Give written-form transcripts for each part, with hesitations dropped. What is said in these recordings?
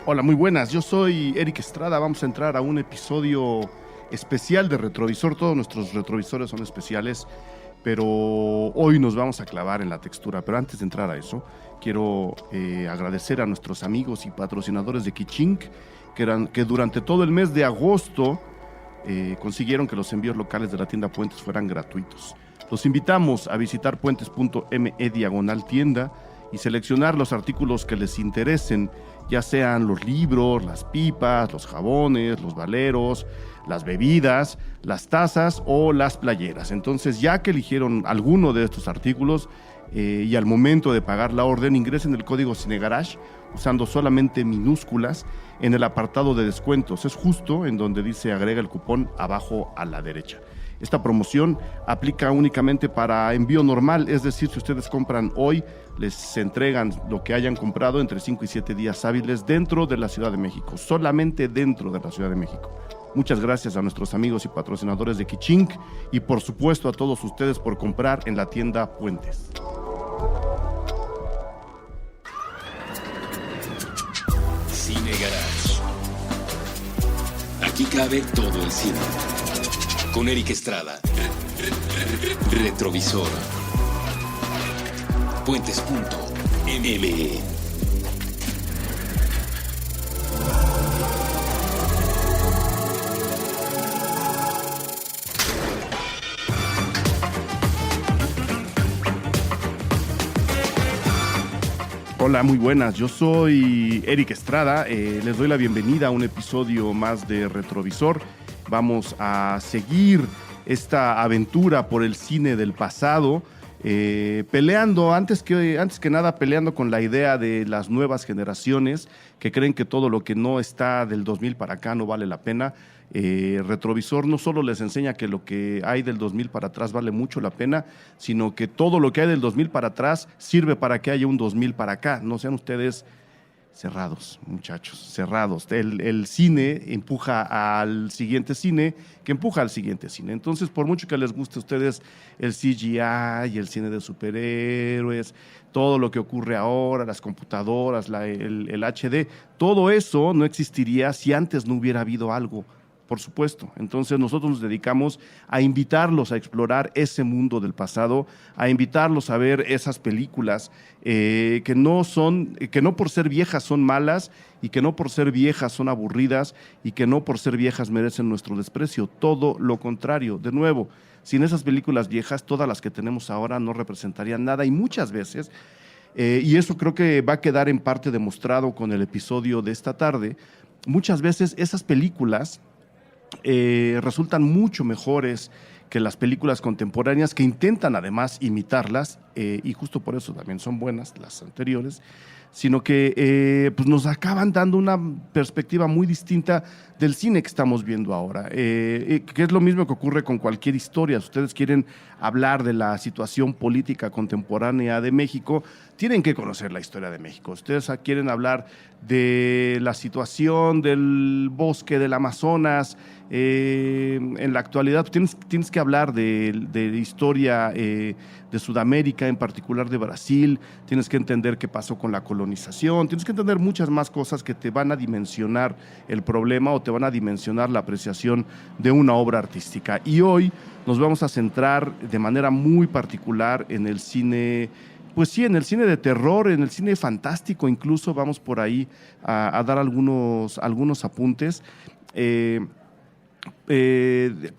Hola, muy buenas. Yo soy Eric Estrada. Vamos a entrar a un episodio especial de Retrovisor. Todos nuestros retrovisores son especiales, pero hoy nos vamos a clavar en la textura. Pero antes de entrar a eso, quiero agradecer a nuestros amigos y patrocinadores de Kichink, que durante todo el mes de agosto consiguieron que los envíos locales de la tienda Puentes fueran gratuitos. Los invitamos a visitar puentes.me/tienda y seleccionar los artículos que les interesen, ya sean los libros, las pipas, los jabones, los valeros, las bebidas, las tazas o las playeras. Entonces, ya que eligieron alguno de estos artículos y al momento de pagar la orden, ingresen el código CineGarage usando solamente minúsculas en el apartado de descuentos. Es justo en donde dice agrega el cupón abajo a la derecha. Esta promoción aplica únicamente para envío normal, es decir, si ustedes compran hoy, les entregan lo que hayan comprado entre 5 y 7 días hábiles dentro de la Ciudad de México, solamente dentro de la Ciudad de México. Muchas gracias a nuestros amigos y patrocinadores de Kichink y por supuesto a todos ustedes por comprar en la tienda Puentes. Cine Garage. Aquí cabe todo el cine. Con Eric Estrada. Retrovisor. Puentes.me. Hola, muy buenas. Yo soy Eric Estrada. Les doy la bienvenida a un episodio más de Retrovisor. Vamos a seguir esta aventura por el cine del pasado, peleando, antes que nada, peleando con la idea de las nuevas generaciones que creen que todo lo que no está del 2000 para acá no vale la pena. Retrovisor no solo les enseña que lo que hay del 2000 para atrás vale mucho la pena, sino que todo lo que hay del 2000 para atrás sirve para que haya un 2000 para acá. No sean ustedes cerrados, muchachos, cerrados. El cine empuja al siguiente cine, que empuja al siguiente cine. Entonces, por mucho que les guste a ustedes el CGI y el cine de superhéroes, todo lo que ocurre ahora, las computadoras, el HD, todo eso no existiría si antes no hubiera habido algo. Por supuesto. Entonces nosotros nos dedicamos a invitarlos a explorar ese mundo del pasado, a invitarlos a ver esas películas que no por ser viejas son malas y que no por ser viejas son aburridas y que no por ser viejas merecen nuestro desprecio. Todo lo contrario. De nuevo, sin esas películas viejas, todas las que tenemos ahora no representarían nada y muchas veces, y eso creo que va a quedar en parte demostrado con el episodio de esta tarde, muchas veces esas películas resultan mucho mejores que las películas contemporáneas que intentan además imitarlas y justo por eso también son buenas las anteriores, sino que pues nos acaban dando una perspectiva muy distinta del cine que estamos viendo ahora, que es lo mismo que ocurre con cualquier historia. Si ustedes quieren hablar de la situación política contemporánea de México, tienen que conocer la historia de México. Si ustedes quieren hablar de la situación del bosque del Amazonas en la actualidad, tienes que hablar de historia de Sudamérica, en particular de Brasil, tienes que entender qué pasó con la colonización, tienes que entender muchas más cosas que te van a dimensionar el problema o te van a dimensionar la apreciación de una obra artística. Y hoy nos vamos a centrar de manera muy particular en el cine, pues sí, en el cine de terror, en el cine fantástico, incluso vamos por ahí a dar algunos apuntes. Que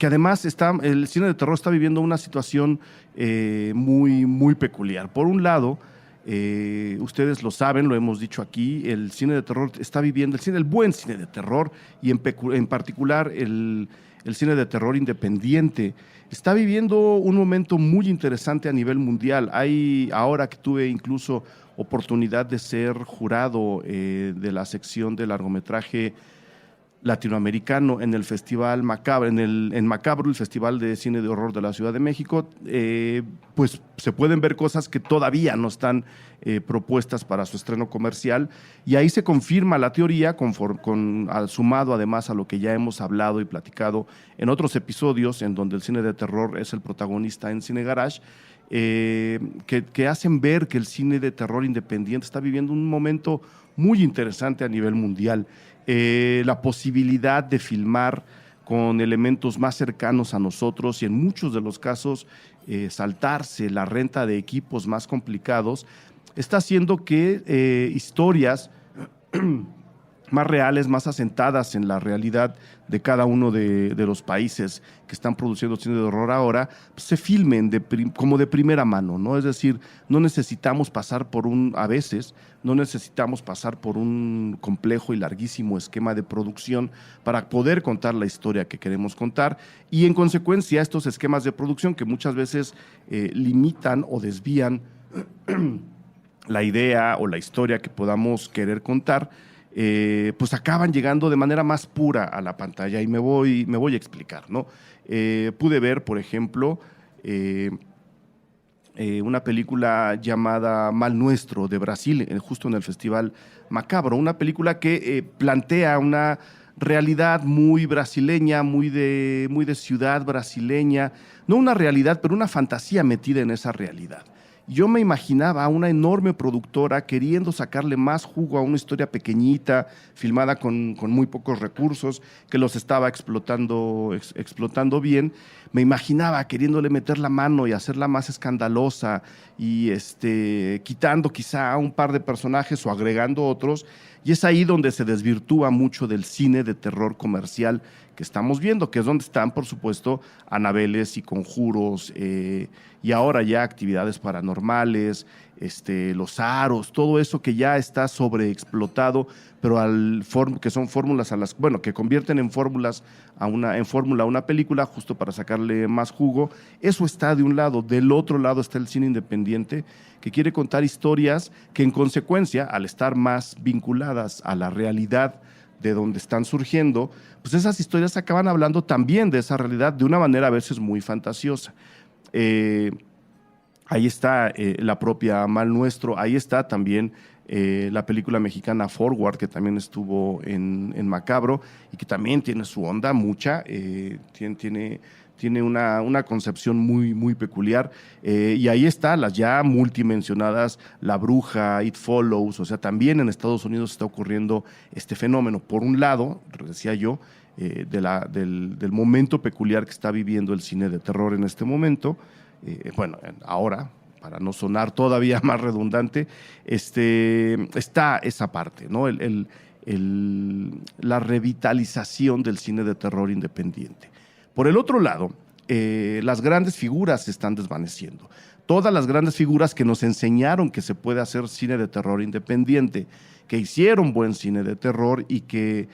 además el cine de terror está viviendo una situación muy, muy peculiar. Por un lado, ustedes lo saben, lo hemos dicho aquí, el cine de terror está viviendo, el buen cine de terror y en particular el cine de terror independiente, está viviendo un momento muy interesante a nivel mundial. Ahora que tuve incluso oportunidad de ser jurado de la sección de largometraje latinoamericano en el Festival Macabro, en Macabro, el Festival de Cine de Horror de la Ciudad de México, pues se pueden ver cosas que todavía no están propuestas para su estreno comercial, y ahí se confirma la teoría, sumado además a lo que ya hemos hablado y platicado en otros episodios, en donde el cine de terror es el protagonista en Cine Garage, que hacen ver que el cine de terror independiente está viviendo un momento muy interesante a nivel mundial. La posibilidad de filmar con elementos más cercanos a nosotros y en muchos de los casos saltarse la renta de equipos más complicados, está haciendo que historias más reales, más asentadas en la realidad de cada uno de los países que están produciendo cine de horror ahora, pues, se filmen como de primera mano, ¿no? Es decir, no necesitamos pasar a veces, no necesitamos pasar por un complejo y larguísimo esquema de producción para poder contar la historia que queremos contar, y en consecuencia estos esquemas de producción que muchas veces limitan o desvían la idea o la historia que podamos querer contar, pues acaban llegando de manera más pura a la pantalla, y me voy a explicar, ¿no? Pude ver, por ejemplo, una película llamada Mal Nuestro de Brasil, justo en el Festival Macabro, una película que plantea una realidad muy brasileña, muy de ciudad brasileña, no una realidad, pero una fantasía metida en esa realidad. Yo me imaginaba a una enorme productora queriendo sacarle más jugo a una historia pequeñita, filmada con muy pocos recursos, que los estaba explotando bien. Me imaginaba queriéndole meter la mano y hacerla más escandalosa y quitando quizá a un par de personajes o agregando otros. Y es ahí donde se desvirtúa mucho del cine de terror comercial que estamos viendo, que es donde están, por supuesto, Anabeles y Conjuros, y ahora ya actividades paranormales, los aros, todo eso que ya está sobreexplotado, pero que son fórmulas que convierten en fórmula a una película justo para sacarle más jugo. Eso está de un lado. Del otro lado está el cine independiente, que quiere contar historias que en consecuencia, al estar más vinculadas a la realidad de donde están surgiendo, pues esas historias acaban hablando también de esa realidad de una manera a veces muy fantasiosa. Ahí está la propia Mal Nuestro, ahí está también la película mexicana Forward, que también estuvo en Macabro y que también tiene su onda mucha, tiene una concepción muy, muy peculiar, y ahí está las ya multimensionadas La Bruja, It Follows. O sea, también en Estados Unidos está ocurriendo este fenómeno. Por un lado, decía yo, del momento peculiar que está viviendo el cine de terror en este momento, ahora, para no sonar todavía más redundante, está esa parte, ¿no? La revitalización del cine de terror independiente. Por el otro lado, las grandes figuras se están desvaneciendo. Todas las grandes figuras que nos enseñaron que se puede hacer cine de terror independiente, que hicieron buen cine de terror y que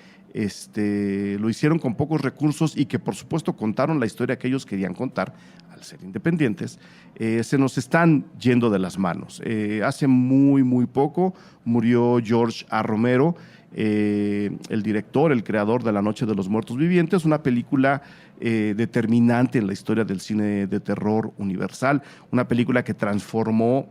lo hicieron con pocos recursos y que por supuesto contaron la historia que ellos querían contar al ser independientes, se nos están yendo de las manos. Hace muy, muy poco murió George A. Romero, el director, el creador de La Noche de los Muertos Vivientes, una película determinante en la historia del cine de terror universal, una película que transformó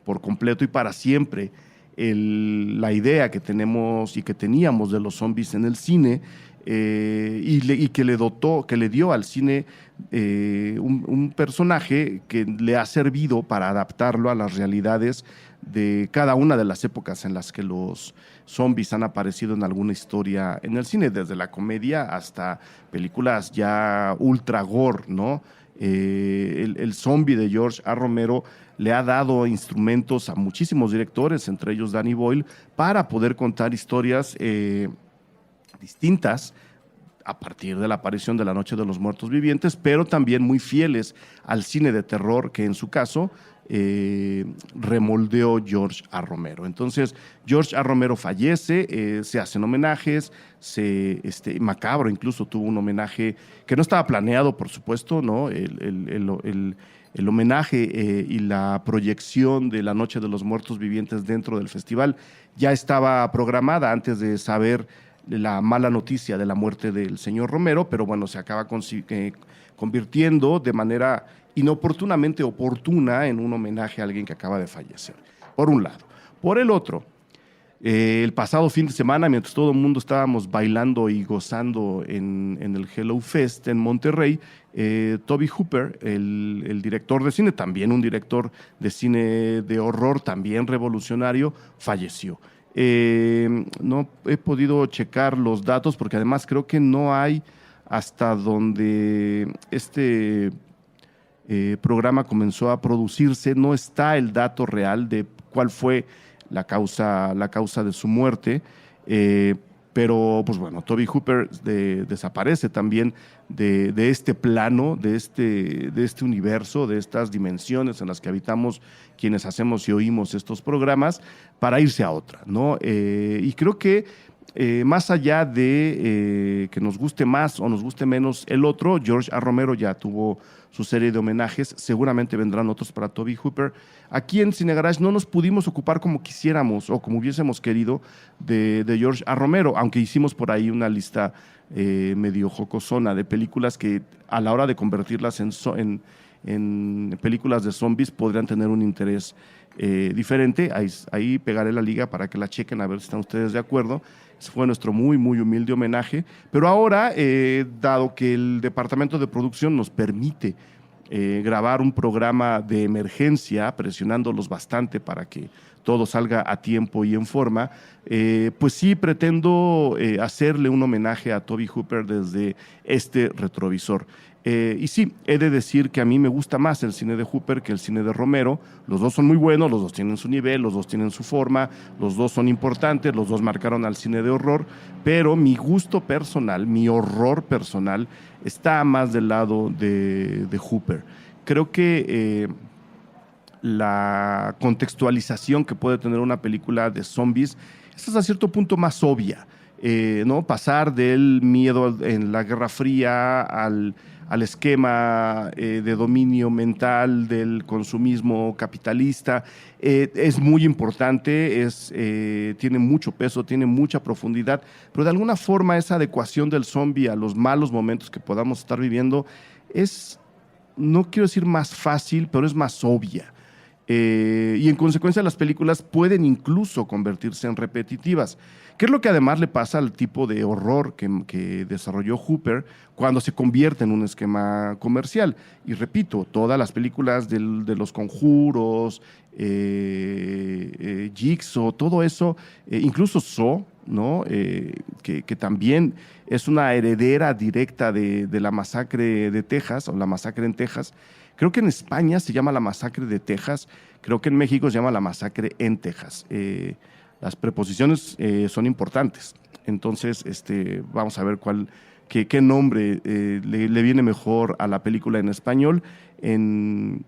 por completo y para siempre la idea que tenemos y que teníamos de los zombies en el cine, y que le dio al cine un personaje que le ha servido para adaptarlo a las realidades de cada una de las épocas en las que los zombies han aparecido en alguna historia en el cine, desde la comedia hasta películas ya ultra gore, ¿no? El zombie de George A. Romero le ha dado instrumentos a muchísimos directores, entre ellos Danny Boyle, para poder contar historias distintas a partir de la aparición de La Noche de los Muertos Vivientes, pero también muy fieles al cine de terror que en su caso remoldeó George A. Romero. Entonces, George A. Romero fallece, se hacen homenajes, Macabro incluso tuvo un homenaje que no estaba planeado, por supuesto, ¿no? El homenaje y la proyección de La Noche de los Muertos Vivientes dentro del festival ya estaba programada antes de saber la mala noticia de la muerte del señor Romero, pero bueno, se acaba convirtiendo de manera inoportunamente oportuna en un homenaje a alguien que acaba de fallecer, por un lado. Por el otro, El pasado fin de semana, mientras todo el mundo estábamos bailando y gozando en el Hello Fest en Monterrey, Tobe Hooper, el director de cine, también un director de cine de horror, también revolucionario, falleció. No he podido checar los datos porque además creo que no hay hasta donde programa comenzó a producirse, no está el dato real de cuál fue la causa de su muerte, pero pues bueno, Tobe Hooper desaparece también de este plano, de este universo, de estas dimensiones en las que habitamos quienes hacemos y oímos estos programas, para irse a otra, ¿no? Y creo que más allá de que nos guste más o nos guste menos el otro, George A. Romero ya tuvo su serie de homenajes, seguramente vendrán otros para Tobe Hooper. Aquí en Cine Garage no nos pudimos ocupar como quisiéramos o como hubiésemos querido de George A. Romero, aunque hicimos por ahí una lista medio jocosona de películas que a la hora de convertirlas en películas de zombies podrían tener un interés diferente. Ahí pegaré la liga para que la chequen a ver si están ustedes de acuerdo. Ese fue nuestro muy, muy humilde homenaje. Pero ahora, dado que el departamento de producción nos permite grabar un programa de emergencia, presionándolos bastante para que todo salga a tiempo y en forma, pues sí pretendo hacerle un homenaje a Tobe Hooper desde este retrovisor. Y sí, he de decir que a mí me gusta más el cine de Hooper que el cine de Romero. Los dos son muy buenos, los dos tienen su nivel, los dos tienen su forma, los dos son importantes, los dos marcaron al cine de horror, pero mi gusto personal, mi horror personal, está más del lado de Hooper. Creo que la contextualización que puede tener una película de zombies es hasta cierto punto más obvia, ¿no? Pasar del miedo en la Guerra Fría al esquema de dominio mental del consumismo capitalista, es muy importante, tiene mucho peso, tiene mucha profundidad, pero de alguna forma esa adecuación del zombie a los malos momentos que podamos estar viviendo es, no quiero decir más fácil, pero es más obvia. Y en consecuencia las películas pueden incluso convertirse en repetitivas, que es lo que además le pasa al tipo de horror que desarrolló Hooper cuando se convierte en un esquema comercial. Y repito, todas las películas de los Conjuros, Jigsaw, todo eso, incluso Saw, ¿no? Que también es una heredera directa de la masacre de Texas, o la masacre en Texas. Creo que en España se llama la masacre de Texas, creo que en México se llama la masacre en Texas. Las preposiciones son importantes, entonces vamos a ver qué nombre le viene mejor a la película en español. En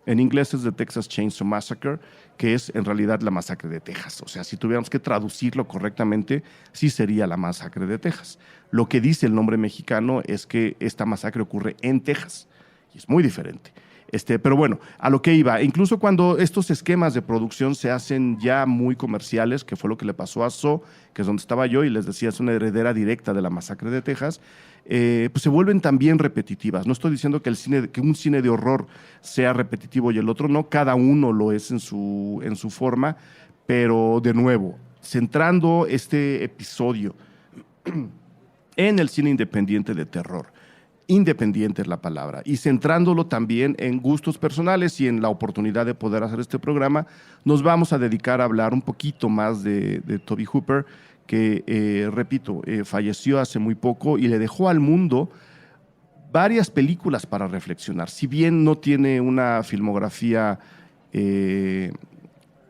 inglés es The Texas Chainsaw Massacre, que es en realidad la masacre de Texas. O sea, si tuviéramos que traducirlo correctamente, sí sería la masacre de Texas. Lo que dice el nombre mexicano es que esta masacre ocurre en Texas, y es muy diferente. Pero bueno, a lo que iba, incluso cuando estos esquemas de producción se hacen ya muy comerciales, que fue lo que le pasó a Saw, que es donde estaba yo, y les decía, es una heredera directa de la masacre de Texas, pues se vuelven también repetitivas. No estoy diciendo que un cine de horror sea repetitivo y el otro no, cada uno lo es en su forma, pero de nuevo, centrando este episodio en el cine independiente de terror. Independiente es la palabra, y centrándolo también en gustos personales y en la oportunidad de poder hacer este programa, nos vamos a dedicar a hablar un poquito más de Tobe Hooper, que, repito, falleció hace muy poco y le dejó al mundo varias películas para reflexionar. Si bien no tiene una filmografía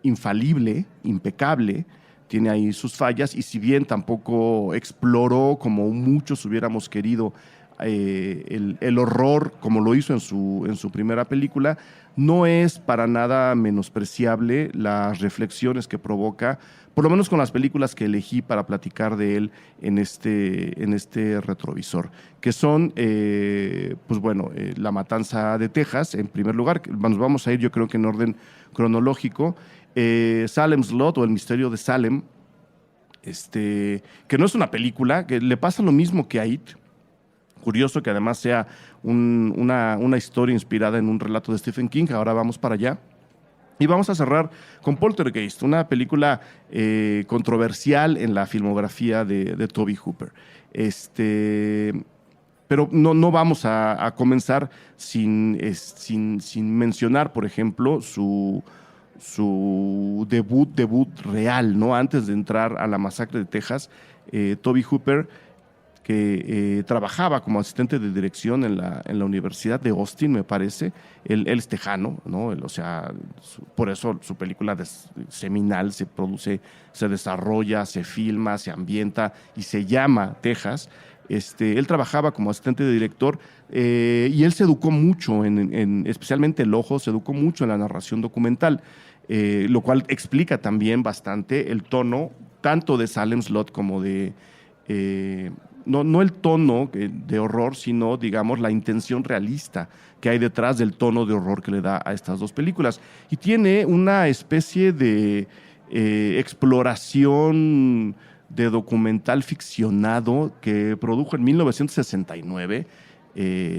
infalible, impecable, tiene ahí sus fallas, y si bien tampoco exploró como muchos hubiéramos querido el horror como lo hizo en su primera película, no es para nada menospreciable las reflexiones que provoca, por lo menos con las películas que elegí para platicar de él en este retrovisor, que son, pues bueno, La Matanza de Texas, en primer lugar. Nos vamos a ir, yo creo que en orden cronológico. Salem's Lot, o El Misterio de Salem, que no es una película, que le pasa lo mismo que a It. Curioso que además sea una historia inspirada en un relato de Stephen King. Ahora vamos para allá. Y vamos a cerrar con Poltergeist, una película controversial en la filmografía de Tobe Hooper. Pero no vamos a comenzar sin mencionar, por ejemplo, su debut real, ¿no? Antes de entrar a la masacre de Texas, Tobe Hooper, que trabajaba como asistente de dirección en la Universidad de Austin, me parece. Él es tejano, ¿no? Por eso su película seminal se produce, se desarrolla, se filma, se ambienta y se llama Texas. Él trabajaba como asistente de director y él se educó mucho, especialmente el ojo, se educó mucho en la narración documental, lo cual explica también bastante el tono, tanto de Salem Slot como de... no el tono de horror, sino, digamos, la intención realista que hay detrás del tono de horror que le da a estas dos películas. Y tiene una especie de exploración de documental ficcionado que produjo en 1969,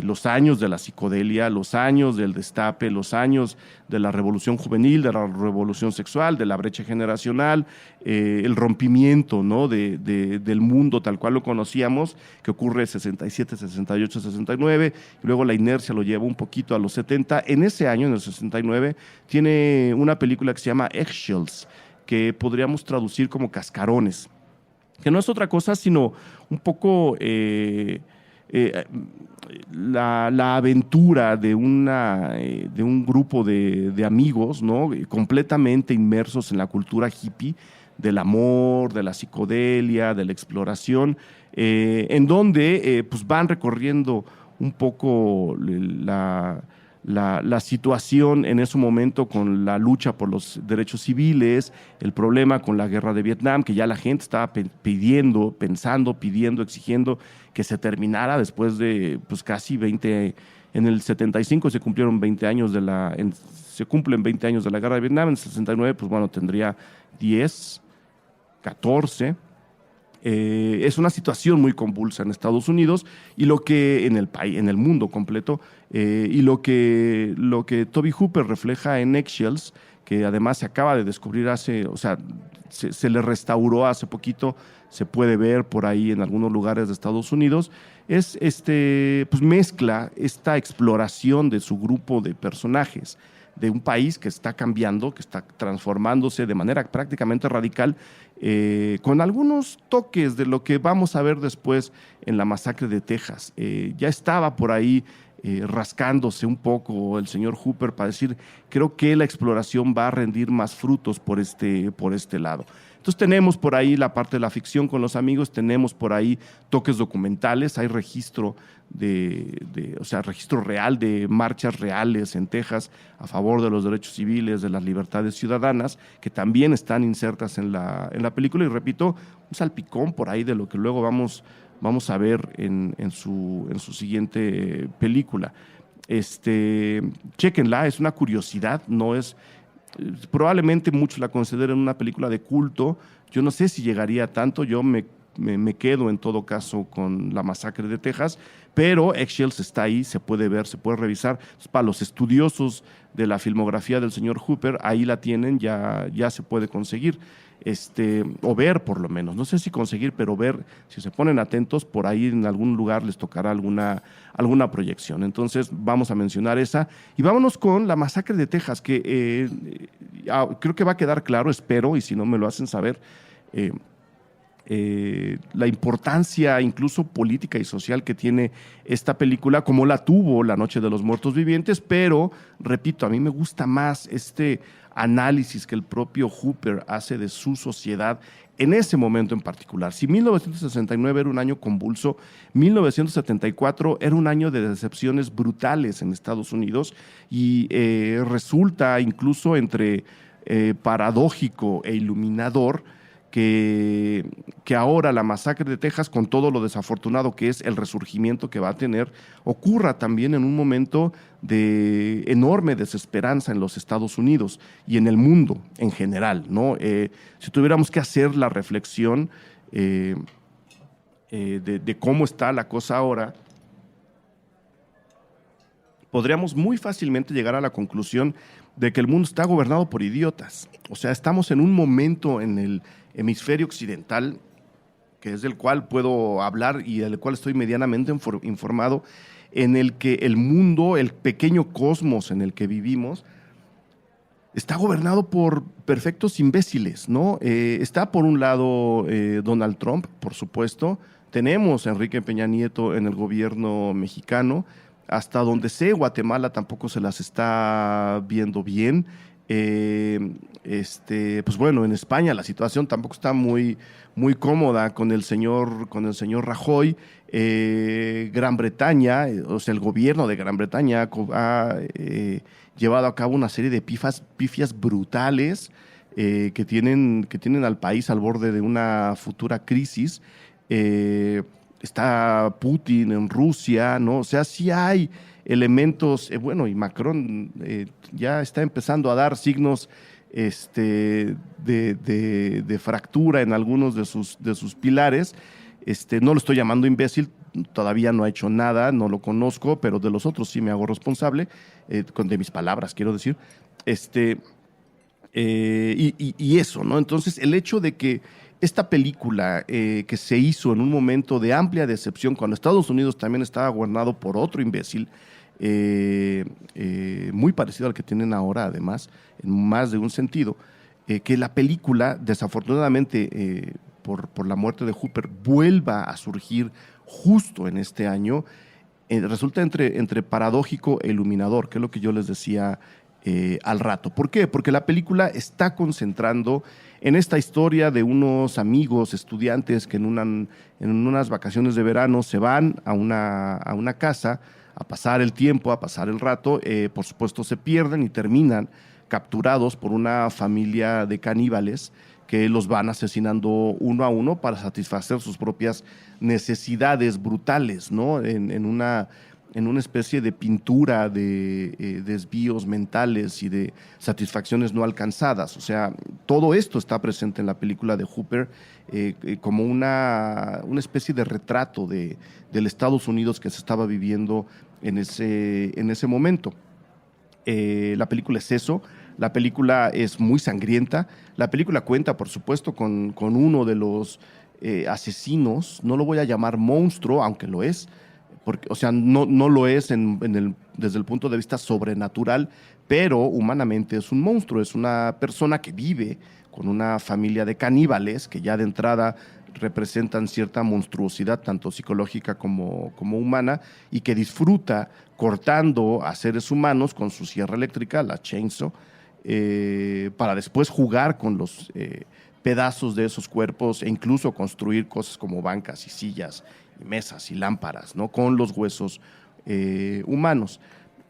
los años de la psicodelia, los años del destape, los años de la revolución juvenil, de la revolución sexual, de la brecha generacional, el rompimiento, ¿no? del mundo tal cual lo conocíamos, que ocurre en 67, 68, 69, y luego la inercia lo lleva un poquito a los 70. En ese año, en el 69, tiene una película que se llama Eggshells, que podríamos traducir como cascarones, que no es otra cosa sino un poco la aventura de un grupo de amigos, ¿no? Completamente inmersos en la cultura hippie, del amor, de la psicodelia, de la exploración, en donde pues van recorriendo un poco la situación en ese momento con la lucha por los derechos civiles, el problema con la guerra de Vietnam, que ya la gente estaba pidiendo, exigiendo que se terminara después de pues, casi 20, en el 75 se cumplieron 20 años se cumplen 20 años de la guerra de Vietnam, en el 69 pues bueno, tendría 10, 14. Es una situación muy convulsa en Estados Unidos y lo que en el país, en el mundo completo, y lo que Tobe Hooper refleja en Eggshells, que además se acaba de descubrir se le restauró hace poquito, se puede ver por ahí en algunos lugares de Estados Unidos, es pues mezcla esta exploración de su grupo de personajes, de un país que está cambiando, que está transformándose de manera prácticamente radical, con algunos toques de lo que vamos a ver después en la masacre de Texas. Ya estaba por ahí rascándose un poco el señor Hooper para decir, creo que la exploración va a rendir más frutos por este lado. Entonces tenemos por ahí la parte de la ficción con los amigos, tenemos por ahí toques documentales, hay registro registro real de marchas reales en Texas a favor de los derechos civiles, de las libertades ciudadanas, que también están insertas en la película, y repito, un salpicón por ahí de lo que luego vamos a ver en su siguiente película. Chéquenla, es una curiosidad, no es... Probablemente muchos la consideren una película de culto. Yo no sé si llegaría a tanto. Yo me quedo en todo caso con La Masacre de Texas, pero Eggshells está ahí, se puede ver, se puede revisar. Entonces, para los estudiosos de la filmografía del señor Hooper, ahí la tienen, ya se puede conseguir. O ver por lo menos, no sé si conseguir, pero ver, si se ponen atentos, por ahí en algún lugar les tocará alguna proyección. Entonces vamos a mencionar esa y vámonos con La Masacre de Texas, que creo que va a quedar claro, espero, y si no me lo hacen saber, la importancia incluso política y social que tiene esta película, como la tuvo La Noche de los Muertos Vivientes, pero repito, a mí me gusta más análisis que el propio Hooper hace de su sociedad en ese momento en particular. Si 1969 era un año convulso, 1974 era un año de decepciones brutales en Estados Unidos y resulta incluso entre paradójico e iluminador que ahora la masacre de Texas, con todo lo desafortunado que es el resurgimiento que va a tener, ocurra también en un momento de enorme desesperanza en los Estados Unidos y en el mundo en general, ¿no? Si tuviéramos que hacer la reflexión de cómo está la cosa ahora, podríamos muy fácilmente llegar a la conclusión de que el mundo está gobernado por idiotas. O sea, estamos en un momento en el hemisferio occidental, que es del cual puedo hablar y del cual estoy medianamente informado, en el que el mundo, el pequeño cosmos en el que vivimos, está gobernado por perfectos imbéciles, ¿no? Está por un lado Donald Trump, por supuesto. Tenemos a Enrique Peña Nieto en el gobierno mexicano. Hasta donde sé, Guatemala tampoco se las está viendo bien. Pues bueno, en España la situación tampoco está muy, muy cómoda con el señor Rajoy. Gran Bretaña, o sea, el gobierno de Gran Bretaña ha llevado a cabo una serie de pifias brutales que tienen al país al borde de una futura crisis. Está Putin en Rusia, ¿no? O sea, sí hay elementos, bueno, y Macron ya está empezando a dar signos de fractura en algunos de sus pilares. No lo estoy llamando imbécil, todavía no ha hecho nada, no lo conozco, pero de los otros sí me hago responsable, de mis palabras, quiero decir. Y eso, ¿no? Entonces, el hecho de que esta película que se hizo en un momento de amplia decepción, cuando Estados Unidos también estaba gobernado por otro imbécil, muy parecido al que tienen ahora, además, en más de un sentido, que la película, desafortunadamente, por la muerte de Hooper, vuelva a surgir justo en este año, resulta entre paradójico e iluminador, que es lo que yo les decía al rato. ¿Por qué? Porque la película está concentrando en esta historia de unos amigos estudiantes que en unas vacaciones de verano se van a una casa a pasar el tiempo, a pasar el rato. Por supuesto se pierden y terminan capturados por una familia de caníbales que los van asesinando uno a uno para satisfacer sus propias necesidades brutales, ¿no? En una especie de pintura de desvíos mentales y de satisfacciones no alcanzadas. O sea, todo esto está presente en la película de Hooper como una especie de retrato del Estados Unidos que se estaba viviendo en ese momento. La película es eso. La película es muy sangrienta. La película cuenta, por supuesto, con uno de los asesinos. No lo voy a llamar monstruo, aunque lo es. Porque, o sea, no lo es desde el punto de vista sobrenatural, pero humanamente es un monstruo, es una persona que vive con una familia de caníbales que ya de entrada representan cierta monstruosidad, tanto psicológica como humana, y que disfruta cortando a seres humanos con su sierra eléctrica, la chainsaw, para después jugar con los pedazos de esos cuerpos e incluso construir cosas como bancas y sillas y mesas y lámparas, ¿no? Con los huesos humanos.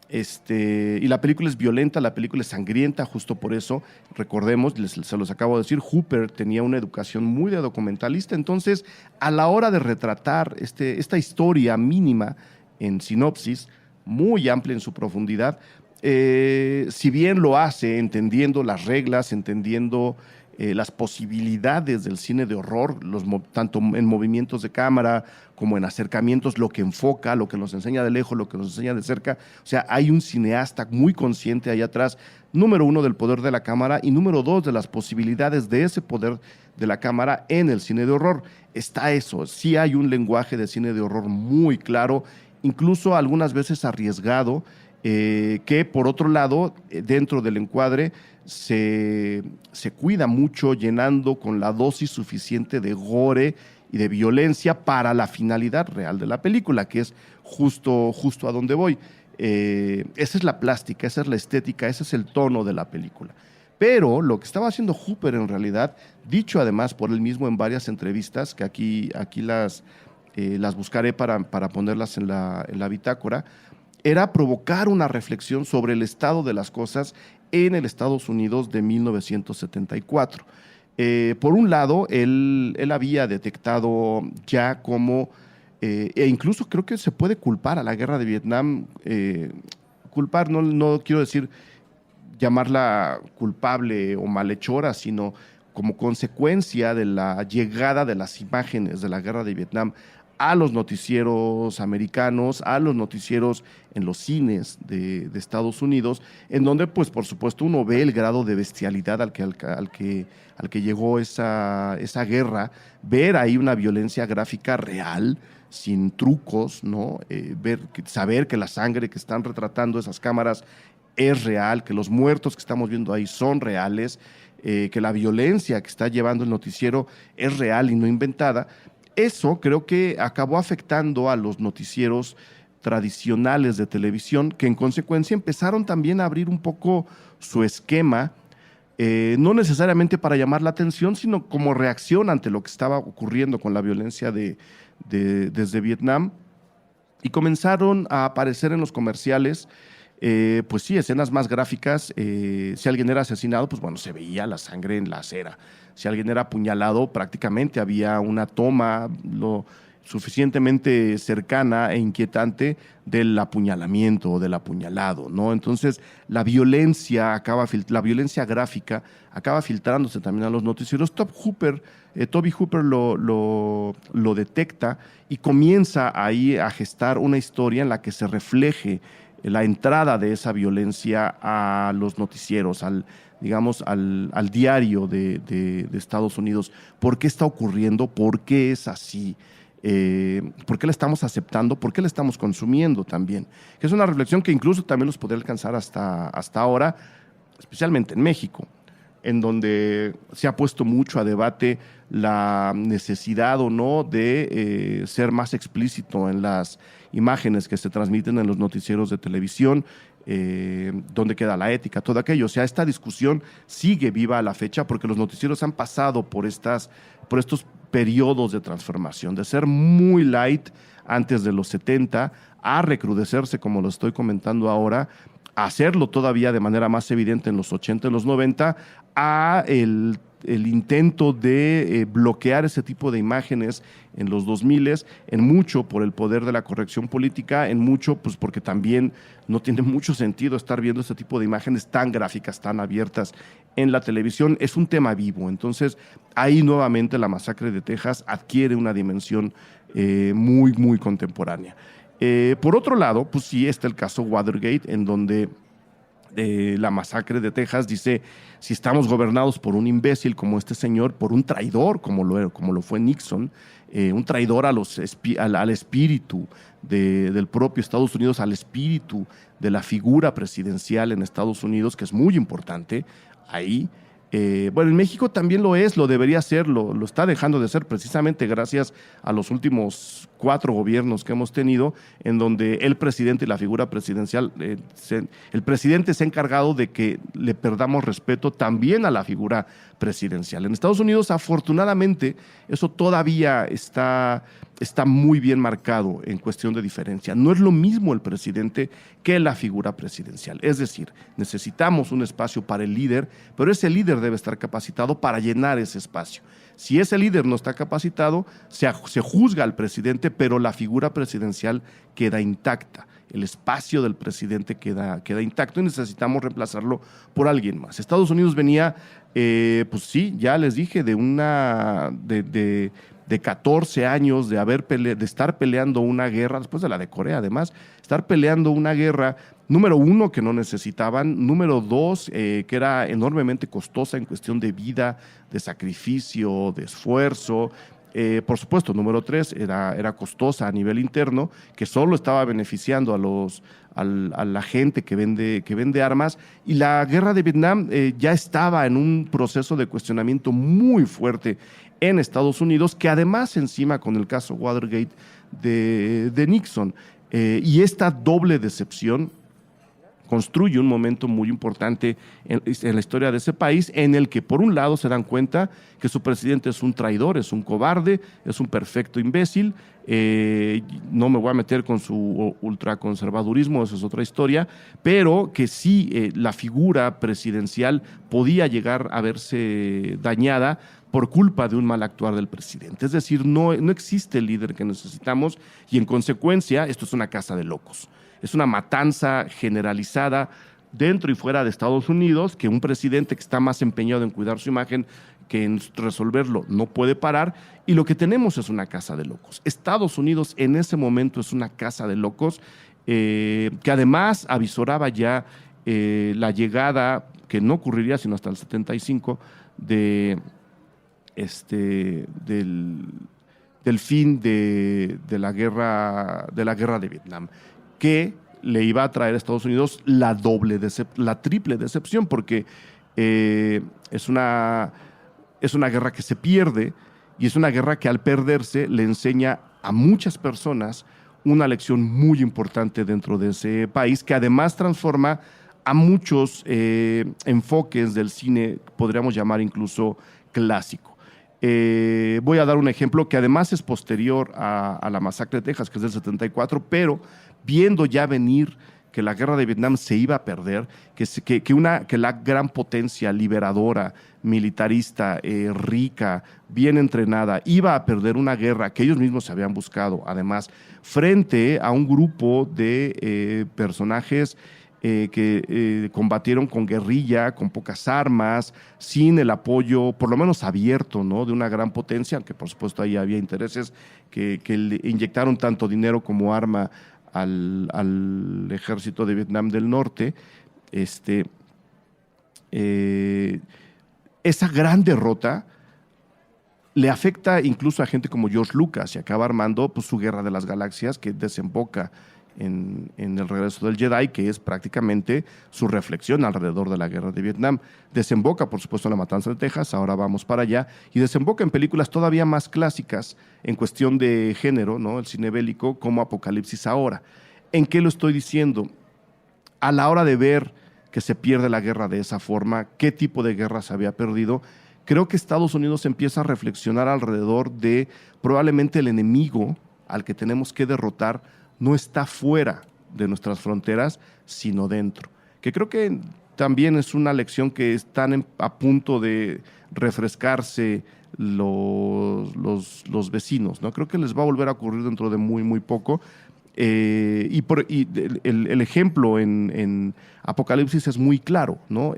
Y la película es violenta, la película es sangrienta, justo por eso, recordemos, se los acabo de decir, Hooper tenía una educación muy de documentalista, entonces a la hora de retratar esta historia mínima en sinopsis, muy amplia en su profundidad, si bien lo hace entendiendo las reglas, entendiendo las posibilidades del cine de horror, tanto en movimientos de cámara como en acercamientos, lo que enfoca, lo que nos enseña de lejos, lo que nos enseña de cerca. O sea, hay un cineasta muy consciente ahí atrás, número uno, del poder de la cámara y número dos, de las posibilidades de ese poder de la cámara en el cine de horror. Está eso, sí hay un lenguaje de cine de horror muy claro, incluso algunas veces arriesgado, que por otro lado, dentro del encuadre, se cuida mucho llenando con la dosis suficiente de gore y de violencia para la finalidad real de la película, que es justo a donde voy. Esa es la plástica, esa es la estética, ese es el tono de la película. Pero lo que estaba haciendo Hooper en realidad, dicho además por él mismo en varias entrevistas, que aquí las buscaré para ponerlas en la bitácora, era provocar una reflexión sobre el estado de las cosas en el Estados Unidos de 1974. Por un lado, él había detectado ya como, e incluso creo que se puede culpar a la guerra de Vietnam, culpar, no quiero decir llamarla culpable o malhechora, sino como consecuencia de la llegada de las imágenes de la guerra de Vietnam a los noticieros americanos, a los noticieros en los cines de Estados Unidos, en donde, pues, por supuesto, uno ve el grado de bestialidad al que llegó esa guerra, ver ahí una violencia gráfica real, sin trucos, ¿no? Saber que la sangre que están retratando esas cámaras es real, que los muertos que estamos viendo ahí son reales, que la violencia que está llevando el noticiero es real y no inventada. Eso creo que acabó afectando a los noticieros tradicionales de televisión, que en consecuencia empezaron también a abrir un poco su esquema, no necesariamente para llamar la atención, sino como reacción ante lo que estaba ocurriendo con la violencia desde Vietnam, y comenzaron a aparecer en los comerciales, pues sí, escenas más gráficas. Si alguien era asesinado, pues bueno, se veía la sangre en la acera. Si alguien era apuñalado, prácticamente había una toma lo suficientemente cercana e inquietante del apuñalamiento o del apuñalado, ¿no? Entonces, la violencia gráfica acaba filtrándose también a los noticieros. Toby Hooper lo detecta y comienza ahí a gestar una historia en la que se refleje la entrada de esa violencia a los noticieros, al diario de Estados Unidos. ¿Por qué está ocurriendo? ¿Por qué es así? ¿Por qué la estamos aceptando? ¿Por qué la estamos consumiendo también? Que es una reflexión que incluso también los podría alcanzar hasta ahora, especialmente en México, en donde se ha puesto mucho a debate la necesidad o no de ser más explícito en las imágenes que se transmiten en los noticieros de televisión, dónde queda la ética, todo aquello. O sea, esta discusión sigue viva a la fecha porque los noticieros han pasado por estos periodos de transformación, de ser muy light antes de los 70, a recrudecerse, como lo estoy comentando ahora, a hacerlo todavía de manera más evidente en los 80 y los 90, a el intento de bloquear ese tipo de imágenes en los 2000, en mucho por el poder de la corrección política, en mucho pues porque también no tiene mucho sentido estar viendo ese tipo de imágenes tan gráficas, tan abiertas en la televisión. Es un tema vivo. Entonces, ahí nuevamente la masacre de Texas adquiere una dimensión muy, muy contemporánea. Por otro lado, pues sí está el caso Watergate, en donde la masacre de Texas dice: si estamos gobernados por un imbécil como este señor, por un traidor como lo fue Nixon, un traidor al espíritu del propio Estados Unidos, al espíritu de la figura presidencial en Estados Unidos, que es muy importante ahí. Bueno, en México también lo debería ser, lo está dejando de ser precisamente gracias a los últimos 4 gobiernos que hemos tenido, en donde el presidente y la figura presidencial, el presidente se ha encargado de que le perdamos respeto también a la figura presidencial. En Estados Unidos, afortunadamente, eso todavía está muy bien marcado en cuestión de diferencia. No es lo mismo el presidente que la figura presidencial. Es decir, necesitamos un espacio para el líder, pero ese líder debe estar capacitado para llenar ese espacio. Si ese líder no está capacitado, se juzga al presidente, pero la figura presidencial queda intacta. El espacio del presidente queda intacto y necesitamos reemplazarlo por alguien más. Estados Unidos venía, pues sí, ya les dije, de 14 años de estar peleando una guerra, después de la de Corea además, estar peleando una guerra, número 1, que no necesitaban, número 2, que era enormemente costosa en cuestión de vida, de sacrificio, de esfuerzo. Por supuesto, número 3, era costosa a nivel interno, que solo estaba beneficiando a la gente que vende armas, y la guerra de Vietnam ya estaba en un proceso de cuestionamiento muy fuerte en Estados Unidos, que además encima con el caso Watergate de Nixon, y esta doble decepción construye un momento muy importante en la historia de ese país, en el que por un lado se dan cuenta que su presidente es un traidor, es un cobarde, es un perfecto imbécil. No me voy a meter con su ultraconservadurismo, eso es otra historia, pero que sí, la figura presidencial podía llegar a verse dañada por culpa de un mal actuar del presidente. Es decir, no existe el líder que necesitamos, y en consecuencia esto es una casa de locos. Es una matanza generalizada dentro y fuera de Estados Unidos, que un presidente que está más empeñado en cuidar su imagen que en resolverlo no puede parar, y lo que tenemos es una casa de locos. Estados Unidos en ese momento es una casa de locos que además avisoraba ya la llegada, que no ocurriría sino hasta el 75, del fin de la guerra de Vietnam, que le iba a traer a Estados Unidos la triple decepción, porque es una guerra que se pierde, y es una guerra que al perderse le enseña a muchas personas una lección muy importante dentro de ese país, que además transforma a muchos enfoques del cine, podríamos llamar incluso clásico. Voy a dar un ejemplo que además es posterior a la masacre de Texas, que es del 74, pero viendo ya venir que la guerra de Vietnam se iba a perder, que la gran potencia liberadora, militarista, rica, bien entrenada, iba a perder una guerra que ellos mismos se habían buscado, además, frente a un grupo de personajes que combatieron con guerrilla, con pocas armas, sin el apoyo, por lo menos abierto, ¿no?, de una gran potencia, aunque por supuesto ahí había intereses que le inyectaron tanto dinero como arma al ejército de Vietnam del Norte. Esa gran derrota le afecta incluso a gente como George Lucas, y acaba armando pues, su Guerra de las Galaxias, que desemboca en El Regreso del Jedi, que es prácticamente su reflexión alrededor de la guerra de Vietnam. Desemboca, por supuesto, en La Matanza de Texas, ahora vamos para allá, y desemboca en películas todavía más clásicas en cuestión de género, ¿no?, el cine bélico, como Apocalipsis Ahora. ¿En qué lo estoy diciendo? A la hora de ver que se pierde la guerra de esa forma, qué tipo de guerra se había perdido, creo que Estados Unidos empieza a reflexionar alrededor de probablemente el enemigo al que tenemos que derrotar no está fuera de nuestras fronteras, sino dentro. Que creo que también es una lección que están a punto de refrescarse los vecinos, ¿no? Creo que les va a volver a ocurrir dentro de muy, muy poco. El ejemplo en Apocalipsis es muy claro, ¿no?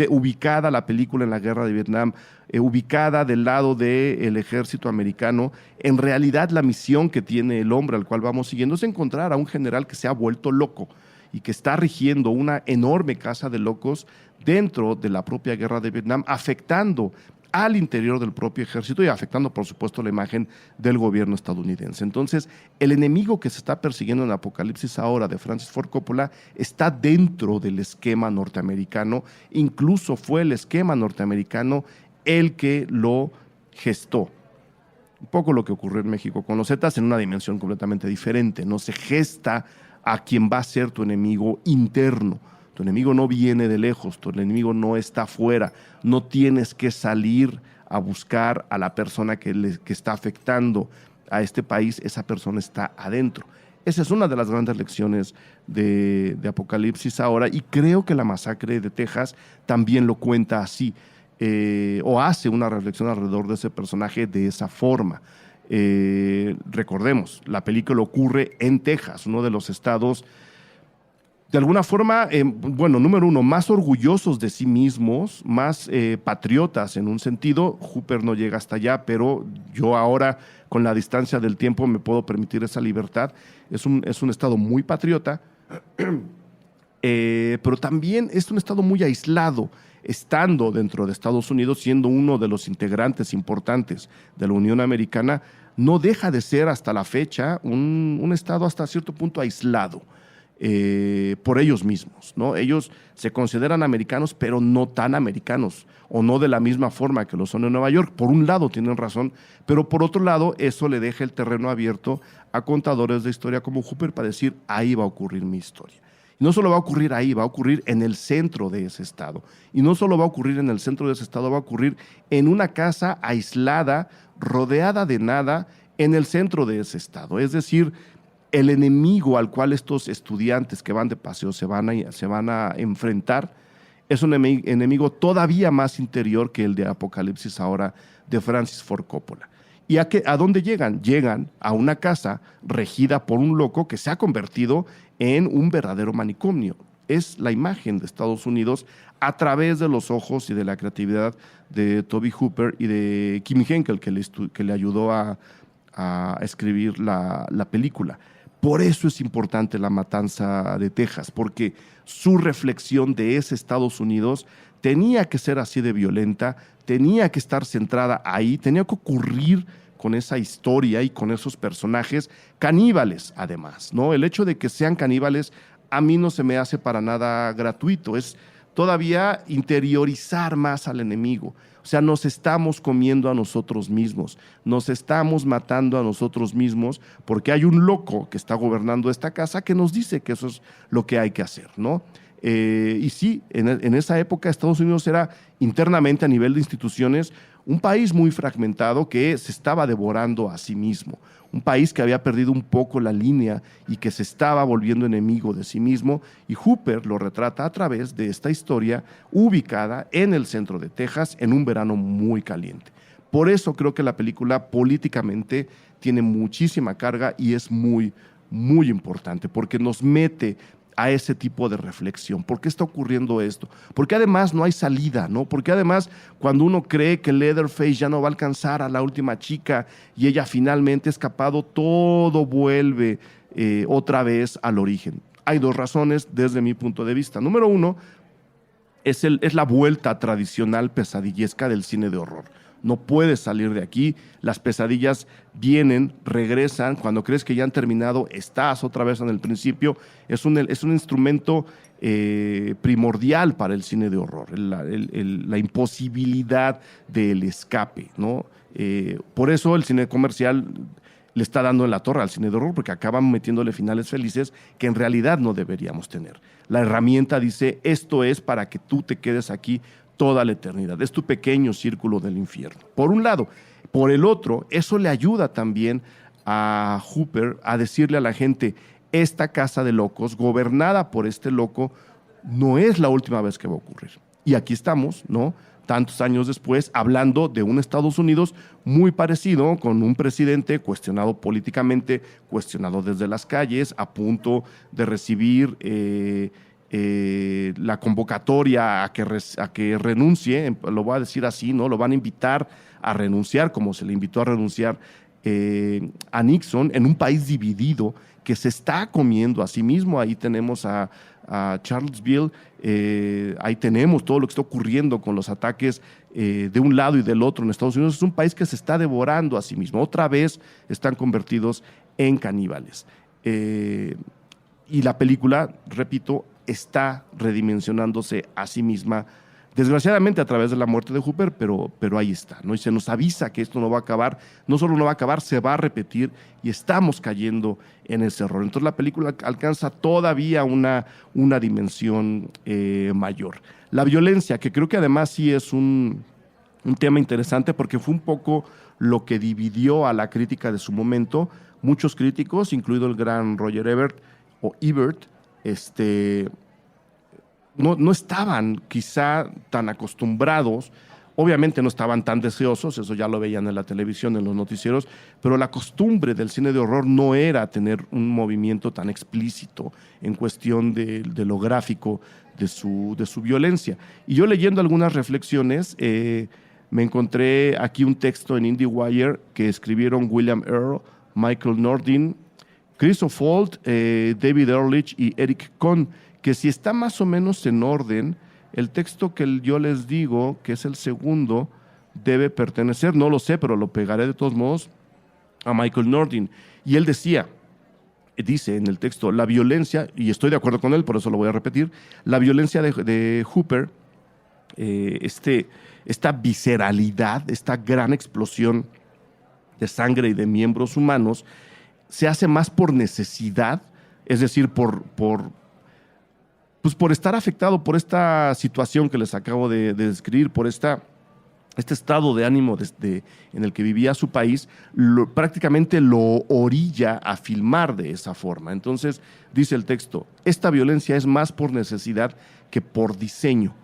Ubicada la película en la guerra de Vietnam, ubicada del lado del ejército americano, en realidad la misión que tiene el hombre al cual vamos siguiendo es encontrar a un general que se ha vuelto loco y que está rigiendo una enorme casa de locos dentro de la propia guerra de Vietnam, afectando al interior del propio ejército y afectando, por supuesto, la imagen del gobierno estadounidense. Entonces, el enemigo que se está persiguiendo en Apocalipsis Ahora de Francis Ford Coppola está dentro del esquema norteamericano, incluso fue el esquema norteamericano el que lo gestó. Un poco lo que ocurrió en México con los Zetas, en una dimensión completamente diferente, no se gesta a quien va a ser tu enemigo interno. Tu enemigo no viene de lejos, tu enemigo no está afuera, no tienes que salir a buscar a la persona que está afectando a este país, esa persona está adentro. Esa es una de las grandes lecciones de Apocalipsis Ahora, y creo que la masacre de Texas también lo cuenta así, o hace una reflexión alrededor de ese personaje de esa forma. Recordemos, la película ocurre en Texas, uno de los estados de alguna forma, número uno, más orgullosos de sí mismos, más patriotas en un sentido. Hooper no llega hasta allá, pero yo ahora, con la distancia del tiempo, me puedo permitir esa libertad. Es un estado muy patriota, pero también es un estado muy aislado, estando dentro de Estados Unidos, siendo uno de los integrantes importantes de la Unión Americana, no deja de ser hasta la fecha un estado hasta cierto punto aislado. Por ellos mismos, ¿no? Ellos se consideran americanos, pero no tan americanos, o no de la misma forma que lo son en Nueva York. Por un lado tienen razón, pero por otro lado eso le deja el terreno abierto a contadores de historia como Hooper para decir, ahí va a ocurrir mi historia. Y no solo va a ocurrir ahí, va a ocurrir en el centro de ese estado. Y no solo va a ocurrir en el centro de ese estado, va a ocurrir en una casa aislada, rodeada de nada, en el centro de ese estado. Es decir, el enemigo al cual estos estudiantes que van de paseo se van a enfrentar es un enemigo todavía más interior que el de Apocalipsis Ahora de Francis Ford Coppola. ¿Y a dónde llegan? Llegan a una casa regida por un loco que se ha convertido en un verdadero manicomio. es la imagen de Estados Unidos a través de los ojos y de la creatividad de Tobe Hooper y de Kimi Henkel, que le ayudó a escribir la película. Por eso es importante La Matanza de Texas, porque su reflexión de ese Estados Unidos tenía que ser así de violenta, tenía que estar centrada ahí, tenía que ocurrir con esa historia y con esos personajes caníbales, además, ¿no? El hecho de que sean caníbales a mí no se me hace para nada gratuito, es todavía interiorizar más al enemigo. O sea, nos estamos comiendo a nosotros mismos, nos estamos matando a nosotros mismos porque hay un loco que está gobernando esta casa que nos dice que eso es lo que hay que hacer, ¿no? Y sí, en esa época Estados Unidos era internamente a nivel de instituciones un país muy fragmentado que se estaba devorando a sí mismo, un país que había perdido un poco la línea y que se estaba volviendo enemigo de sí mismo, y Hooper lo retrata a través de esta historia ubicada en el centro de Texas en un verano muy caliente. Por eso creo que la película políticamente tiene muchísima carga y es muy, muy importante, porque nos mete a ese tipo de reflexión. ¿Por qué está ocurriendo esto? Porque además no hay salida, ¿no? Porque además cuando uno cree que Leatherface ya no va a alcanzar a la última chica y ella finalmente ha escapado, todo vuelve otra vez al origen. Hay dos razones desde mi punto de vista. Número uno, es la vuelta tradicional pesadillesca del cine de horror. No puedes salir de aquí, las pesadillas vienen, regresan, cuando crees que ya han terminado, estás otra vez en el principio. Es un instrumento primordial para el cine de horror, la imposibilidad del escape, ¿no? Por eso el cine comercial le está dando en la torre al cine de horror, porque acaban metiéndole finales felices que en realidad no deberíamos tener. La herramienta dice, esto es para que tú te quedes aquí toda la eternidad. Es tu pequeño círculo del infierno. Por un lado. Por el otro, eso le ayuda también a Hooper a decirle a la gente, esta casa de locos, gobernada por este loco, no es la última vez que va a ocurrir. Y aquí estamos, ¿no? Tantos años después, hablando de un Estados Unidos muy parecido, con un presidente cuestionado políticamente, cuestionado desde las calles, a punto de recibir la convocatoria a que renuncie, lo voy a decir así, ¿no? Lo van a invitar a renunciar, como se le invitó a renunciar a Nixon, en un país dividido que se está comiendo a sí mismo. Ahí tenemos a Charlottesville, ahí tenemos todo lo que está ocurriendo con los ataques de un lado y del otro en Estados Unidos. Es un país que se está devorando a sí mismo. Otra vez están convertidos en caníbales. Y la película, repito, está redimensionándose a sí misma, desgraciadamente a través de la muerte de Hooper, pero ahí está, ¿no? Y se nos avisa que esto no va a acabar, no solo no va a acabar, se va a repetir y estamos cayendo en ese error. Entonces la película alcanza todavía una dimensión mayor. La violencia, que creo que además sí es un tema interesante porque fue un poco lo que dividió a la crítica de su momento. Muchos críticos, incluido el gran Roger Ebert, no estaban quizá tan acostumbrados, obviamente no estaban tan deseosos, eso ya lo veían en la televisión, en los noticieros, pero la costumbre del cine de horror no era tener un movimiento tan explícito en cuestión de lo gráfico de su violencia. Y yo leyendo algunas reflexiones, me encontré aquí un texto en IndieWire que escribieron William Earl, Michael Nordin, Chris O'Falt, David Ehrlich y Eric Kohn, que si está más o menos en orden, el texto que yo les digo, que es el segundo, debe pertenecer, no lo sé, pero lo pegaré de todos modos, a Michael Nordin. Y él dice en el texto, la violencia, y estoy de acuerdo con él, por eso lo voy a repetir, la violencia de Hooper, esta visceralidad, esta gran explosión de sangre y de miembros humanos, se hace más por necesidad, es decir, por estar afectado por esta situación que les acabo de describir, por este estado de ánimo en el que vivía su país, prácticamente lo orilla a filmar de esa forma. Entonces, dice el texto, esta violencia es más por necesidad que por diseño.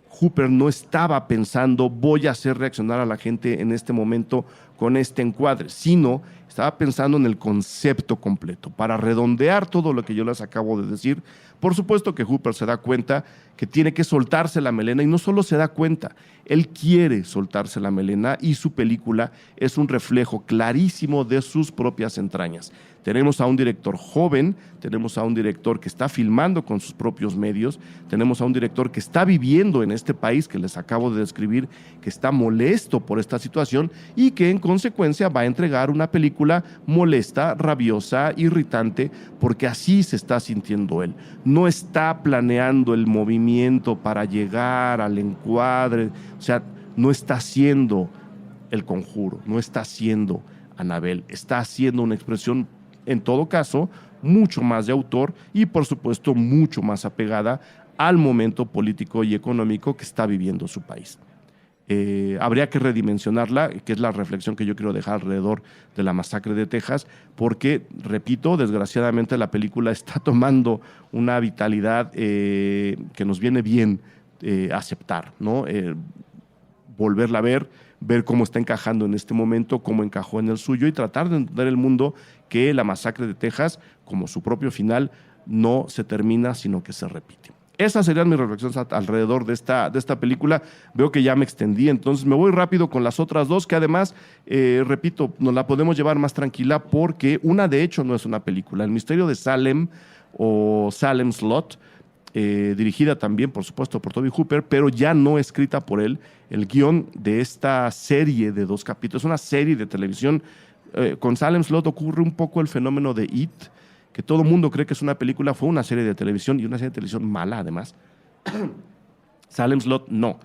Hooper no estaba pensando, voy a hacer reaccionar a la gente en este momento con este encuadre, sino estaba pensando en el concepto completo. Para redondear todo lo que yo les acabo de decir, por supuesto que Hooper se da cuenta que tiene que soltarse la melena, y no solo se da cuenta, él quiere soltarse la melena, y su película es un reflejo clarísimo de sus propias entrañas. Tenemos a un director joven, tenemos a un director que está filmando con sus propios medios, tenemos a un director que está viviendo en este país que les acabo de describir, que está molesto por esta situación y que en consecuencia va a entregar una película molesta, rabiosa, irritante, porque así se está sintiendo él. No está planeando el movimiento para llegar al encuadre, o sea, no está haciendo El Conjuro, no está haciendo Annabelle, está haciendo una expresión, en todo caso, mucho más de autor y, por supuesto, mucho más apegada al momento político y económico que está viviendo su país. Habría que redimensionarla, que es la reflexión que yo quiero dejar alrededor de la masacre de Texas, porque, repito, desgraciadamente la película está tomando una vitalidad que nos viene bien aceptar, ¿no? Volverla a ver cómo está encajando en este momento, cómo encajó en el suyo, y tratar de entender el mundo que la masacre de Texas, como su propio final, no se termina, sino que se repite. Esas serían mis reflexiones alrededor de esta película. Veo que ya me extendí, entonces me voy rápido con las otras dos, que además, repito, nos la podemos llevar más tranquila, porque una de hecho no es una película. El misterio de Salem, o Salem's Lot, dirigida también, por supuesto, por Tobe Hooper, pero ya no escrita por él. El guión de esta serie de 2 capítulos, una serie de televisión. Con Salem's Lot ocurre un poco el fenómeno de It, que todo el mundo cree que es una película, fue una serie de televisión, y una serie de televisión mala además. Salem's Lot no.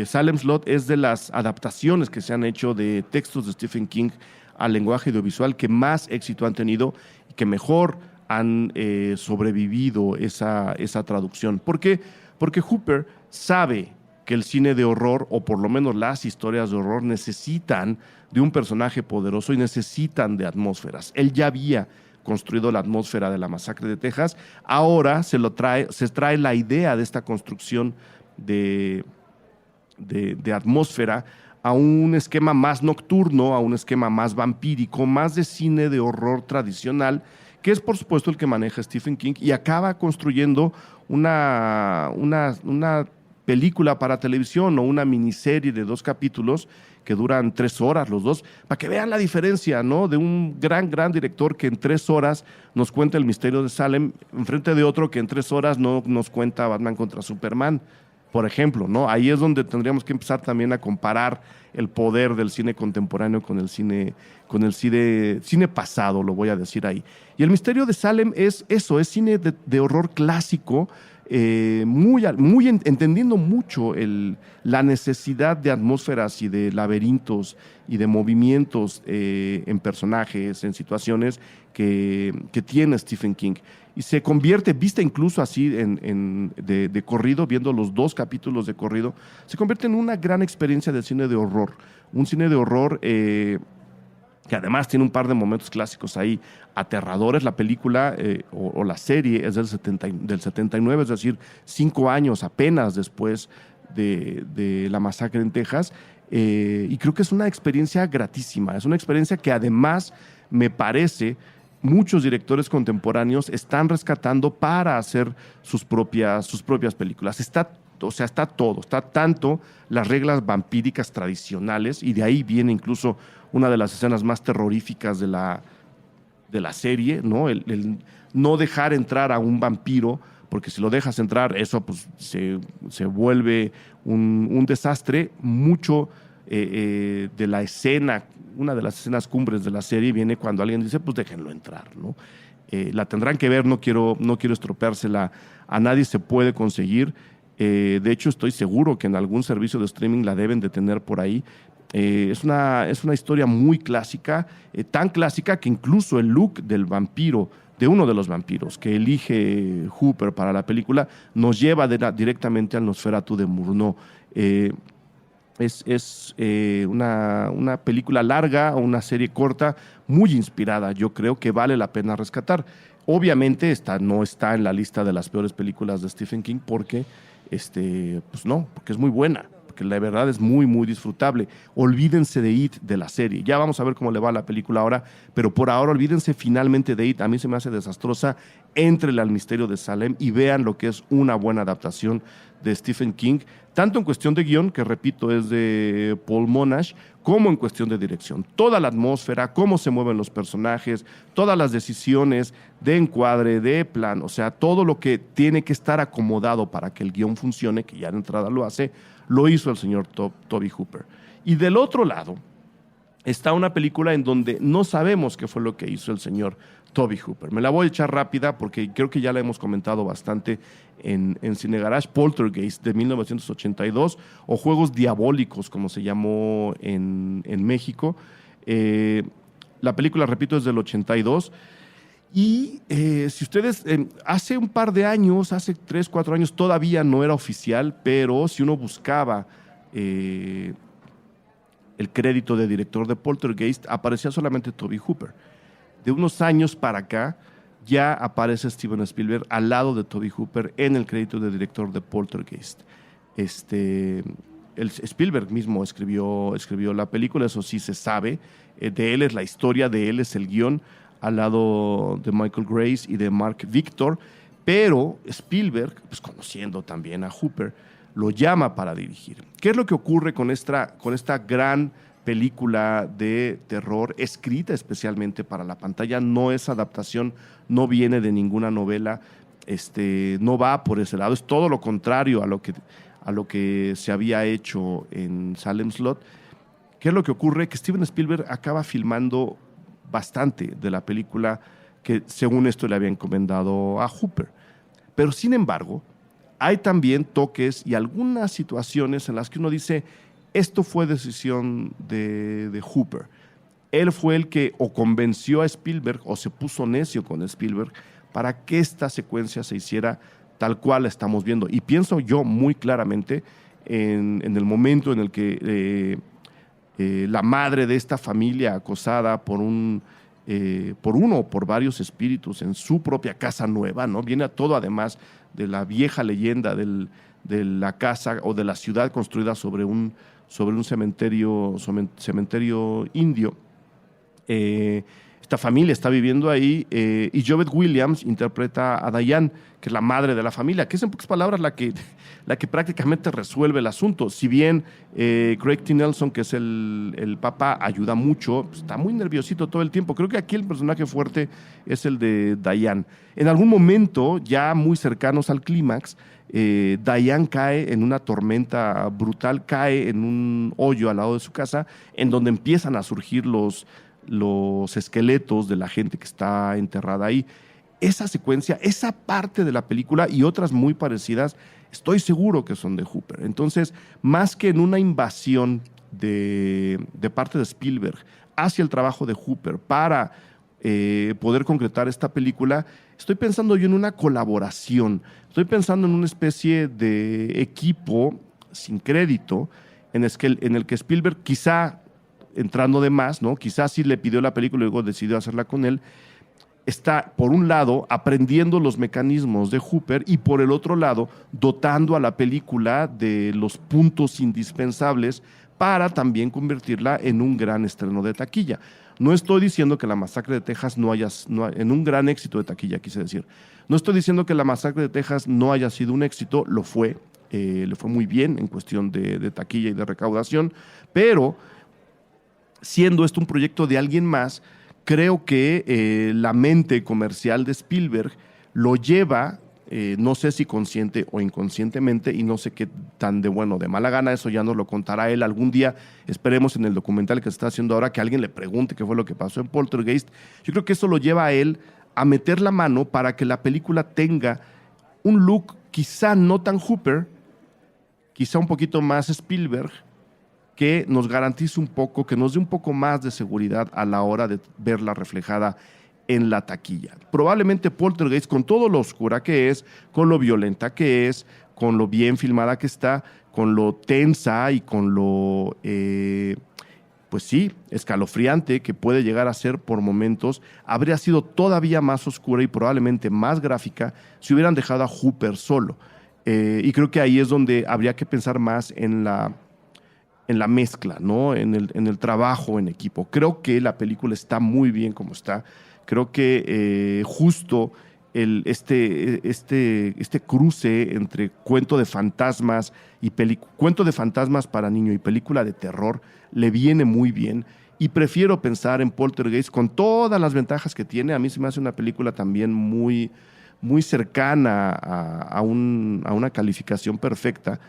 Salem's Lot es de las adaptaciones que se han hecho de textos de Stephen King al lenguaje audiovisual que más éxito han tenido y que mejor han sobrevivido esa traducción. ¿Por qué? Porque Hooper sabe que el cine de horror, o por lo menos las historias de horror, necesitan de un personaje poderoso y necesitan de atmósferas. Él ya había construido la atmósfera de la masacre de Texas, ahora se trae la idea de esta construcción de atmósfera a un esquema más nocturno, a un esquema más vampírico, más de cine de horror tradicional, que es por supuesto el que maneja Stephen King, y acaba construyendo una película para televisión, o una miniserie de 2 capítulos que duran 3 horas los dos, para que vean la diferencia, ¿no? De un gran director que en 3 horas nos cuenta el misterio de Salem, enfrente de otro que en 3 horas no nos cuenta Batman contra Superman, por ejemplo, ¿no? Ahí es donde tendríamos que empezar también a comparar el poder del cine contemporáneo con el cine pasado, lo voy a decir ahí. Y el misterio de Salem es eso, es cine de horror clásico, entendiendo mucho la necesidad de atmósferas y de laberintos y de movimientos en personajes, en situaciones que tiene Stephen King. Y se convierte, vista incluso así de corrido, viendo los 2 capítulos de corrido, se convierte en una gran experiencia de cine de horror. Un cine de horror que además tiene un par de momentos clásicos ahí aterradores. La película o la serie es del 79, es decir, 5 años apenas después de la masacre en Texas, y creo que es una experiencia gratísima, es una experiencia que además me parece muchos directores contemporáneos están rescatando para hacer sus propias películas. Está todo, está tanto las reglas vampíricas tradicionales, y de ahí viene incluso una de las escenas más terroríficas de la serie, ¿no? El no dejar entrar a un vampiro, porque si lo dejas entrar, eso pues se vuelve un desastre. Mucho de la escena, una de las escenas cumbres de la serie viene cuando alguien dice, pues déjenlo entrar, ¿no? La tendrán que ver, no quiero estropeársela a nadie, se puede conseguir. De hecho, estoy seguro que en algún servicio de streaming la deben de tener por ahí. Es una historia muy clásica, tan clásica que incluso el look del vampiro, de uno de los vampiros que elige Hooper para la película, nos lleva directamente al Nosferatu de Murnau. Es una película larga o una serie corta, muy inspirada. Yo creo que vale la pena rescatar. Obviamente no está en la lista de las peores películas de Stephen King porque, porque es muy buena, porque la verdad es muy, muy disfrutable. Olvídense de It, de la serie. Ya vamos a ver cómo le va a la película ahora, pero por ahora olvídense finalmente de It. A mí se me hace desastrosa. Éntrenle al misterio de Salem y vean lo que es una buena adaptación de Stephen King, tanto en cuestión de guión, que repito es de Paul Monash, como en cuestión de dirección. Toda la atmósfera, cómo se mueven los personajes, todas las decisiones de encuadre, de plan, o sea, todo lo que tiene que estar acomodado para que el guión funcione, que ya de entrada lo hace, lo hizo el señor Tobe Hooper. Y del otro lado está una película en donde no sabemos qué fue lo que hizo el señor Tobe Hooper. Me la voy a echar rápida porque creo que ya la hemos comentado bastante en Cine Garage. Poltergeist de 1982 o Juegos Diabólicos, como se llamó en México. La película, repito, es del 82. Y si ustedes, hace un par de años, hace 3, 4 años, todavía no era oficial, pero si uno buscaba el crédito de director de Poltergeist, aparecía solamente Tobe Hooper. De unos años para acá, ya aparece Steven Spielberg al lado de Tobe Hooper en el crédito de director de Poltergeist. Spielberg mismo escribió la película, eso sí se sabe. De él es la historia, de él es el guión, al lado de Michael Grace y de Mark Victor. Pero Spielberg, pues conociendo también a Hooper, lo llama para dirigir. ¿Qué es lo que ocurre con esta gran película de terror escrita especialmente para la pantalla? No es adaptación, no viene de ninguna novela, no va por ese lado, es todo lo contrario a lo que se había hecho en Salem Slot. ¿Qué es lo que ocurre? Que Steven Spielberg acaba filmando bastante de la película que según esto le había encomendado a Hooper. Pero sin embargo, hay también toques y algunas situaciones en las que uno dice, esto fue decisión de Hooper. Él fue el que o convenció a Spielberg o se puso necio con Spielberg para que esta secuencia se hiciera tal cual la estamos viendo. Y pienso yo muy claramente en el momento en el que la madre de esta familia acosada por uno o por varios espíritus en su propia casa nueva, ¿no? Viene a todo además de la vieja leyenda de la casa o de la ciudad construida sobre un cementerio indio. Esta familia está viviendo ahí y Jovette Williams interpreta a Diane, que es la madre de la familia, que es en pocas palabras la que prácticamente resuelve el asunto. Si bien Craig T. Nelson, que es el papá, ayuda mucho, pues está muy nerviosito todo el tiempo. Creo que aquí el personaje fuerte es el de Diane. En algún momento, ya muy cercanos al clímax, Diane cae en una tormenta brutal, cae en un hoyo al lado de su casa, en donde empiezan a surgir los esqueletos de la gente que está enterrada ahí. Esa secuencia, esa parte de la película y otras muy parecidas, estoy seguro que son de Hooper. Entonces, más que en una invasión de parte de Spielberg hacia el trabajo de Hooper para poder concretar esta película, estoy pensando yo en una colaboración, estoy pensando en una especie de equipo sin crédito en el que Spielberg, quizá entrando de más, ¿no? Quizás sí le pidió la película y luego decidió hacerla con él, está por un lado aprendiendo los mecanismos de Hooper y por el otro lado dotando a la película de los puntos indispensables para también convertirla en un gran estreno de taquilla. No estoy diciendo que La Masacre de Texas en un gran éxito de taquilla, quise decir. No estoy diciendo que La Masacre de Texas no haya sido un éxito, lo fue, le fue muy bien en cuestión de taquilla y de recaudación, pero siendo esto un proyecto de alguien más, creo que la mente comercial de Spielberg lo lleva, no sé si consciente o inconscientemente, y no sé qué tan de mala gana, eso ya nos lo contará él algún día. Esperemos en el documental que se está haciendo ahora que alguien le pregunte qué fue lo que pasó en Poltergeist. Yo creo que eso lo lleva a él a meter la mano para que la película tenga un look quizá no tan Hooper, quizá un poquito más Spielberg, que nos garantice un poco, que nos dé un poco más de seguridad a la hora de verla reflejada en la taquilla. Probablemente Poltergeist, con todo lo oscura que es, con lo violenta que es, con lo bien filmada que está, con lo tensa y con lo, pues sí, escalofriante que puede llegar a ser por momentos, habría sido todavía más oscura y probablemente más gráfica si hubieran dejado a Hooper solo. Y creo que ahí es donde habría que pensar más en la en la mezcla, ¿no? En el trabajo en equipo. Creo que la película está muy bien como está. Creo que justo este cruce entre cuento de fantasmas y cuento de fantasmas para niño y película de terror le viene muy bien. Y prefiero pensar en Poltergeist con todas las ventajas que tiene. A mí se me hace una película también muy, muy cercana a una calificación perfecta,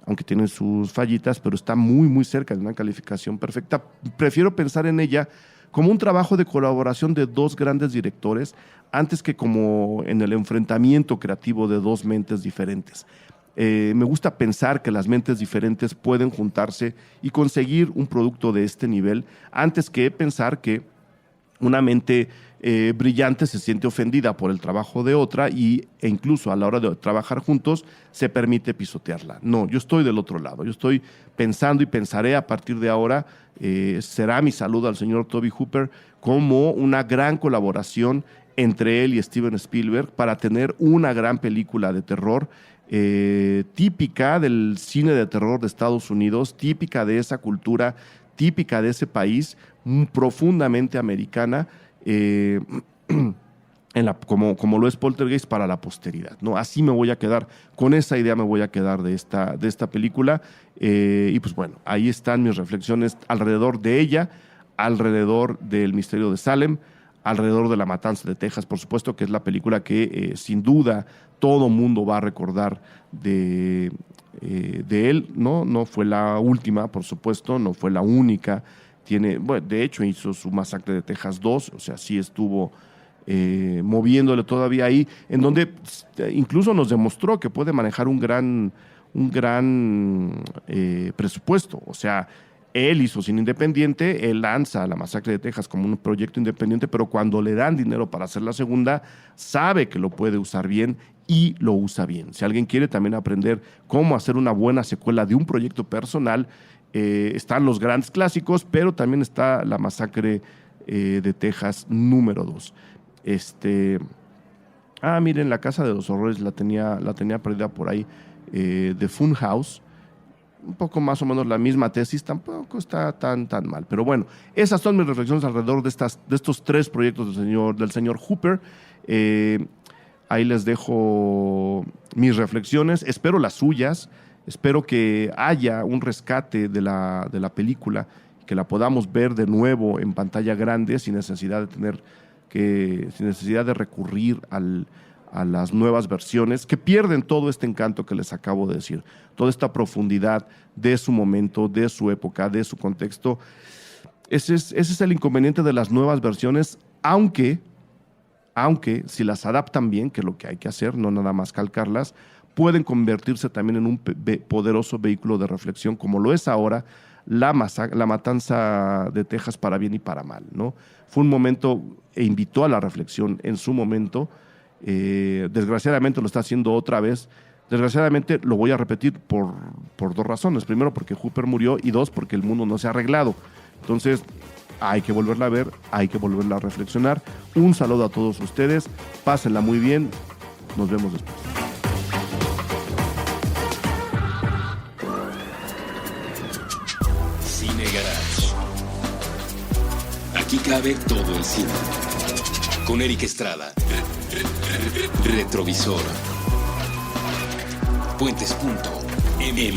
aunque tiene sus fallitas, pero está muy, muy cerca de una calificación perfecta. Prefiero pensar en ella como un trabajo de colaboración de dos grandes directores, antes que como en el enfrentamiento creativo de dos mentes diferentes. Me gusta pensar que las mentes diferentes pueden juntarse y conseguir un producto de este nivel, antes que pensar que una mente brillante se siente ofendida por el trabajo de otra e incluso a la hora de trabajar juntos se permite pisotearla. No, yo estoy del otro lado. Yo estoy pensando y pensaré a partir de ahora, será mi saludo al señor Tobe Hooper, como una gran colaboración entre él y Steven Spielberg para tener una gran película de terror típica del cine de terror de Estados Unidos, típica de esa cultura, típica de ese país, profundamente americana, como lo es Poltergeist para la posteridad, ¿no? Así me voy a quedar, con esa idea me voy a quedar de esta película. Y pues bueno, ahí están mis reflexiones alrededor de ella, alrededor del misterio de Salem, alrededor de La Matanza de Texas, por supuesto, que es la película que sin duda todo mundo va a recordar de él, ¿no? No fue la última, por supuesto, no fue la única. Bueno, de hecho, hizo su Masacre de Texas 2, o sea, sí estuvo moviéndole todavía ahí, en donde incluso nos demostró que puede manejar un gran presupuesto. O sea, él hizo cine independiente, él lanza La Masacre de Texas como un proyecto independiente, pero cuando le dan dinero para hacer la segunda, sabe que lo puede usar bien y lo usa bien. Si alguien quiere también aprender cómo hacer una buena secuela de un proyecto personal, están los grandes clásicos, pero también está La Masacre de Texas número 2. Miren, La Casa de los Horrores la tenía perdida por ahí, de Funhouse. Un poco más o menos la misma tesis, tampoco está tan mal. Pero bueno, esas son mis reflexiones alrededor de estos tres proyectos del señor Hooper. Ahí les dejo mis reflexiones, espero las suyas, espero que haya un rescate de la película, que la podamos ver de nuevo en pantalla grande sin necesidad de recurrir a las nuevas versiones, que pierden todo este encanto que les acabo de decir, toda esta profundidad de su momento, de su época, de su contexto. Ese es el inconveniente de las nuevas versiones, aunque si las adaptan bien, que es lo que hay que hacer, no nada más calcarlas, pueden convertirse también en un poderoso vehículo de reflexión, como lo es ahora la Matanza de Texas, para bien y para mal, ¿no? Fue un momento e invitó a la reflexión en su momento. Desgraciadamente lo está haciendo otra vez. Desgraciadamente lo voy a repetir por dos razones. Primero, porque Hooper murió, y dos, porque el mundo no se ha arreglado. Entonces, hay que volverla a ver, hay que volverla a reflexionar. Un saludo a todos ustedes, pásenla muy bien, nos vemos después. Cine Garage. Aquí cabe todo el cine. Con Eric Estrada. Retrovisor. Puentes.me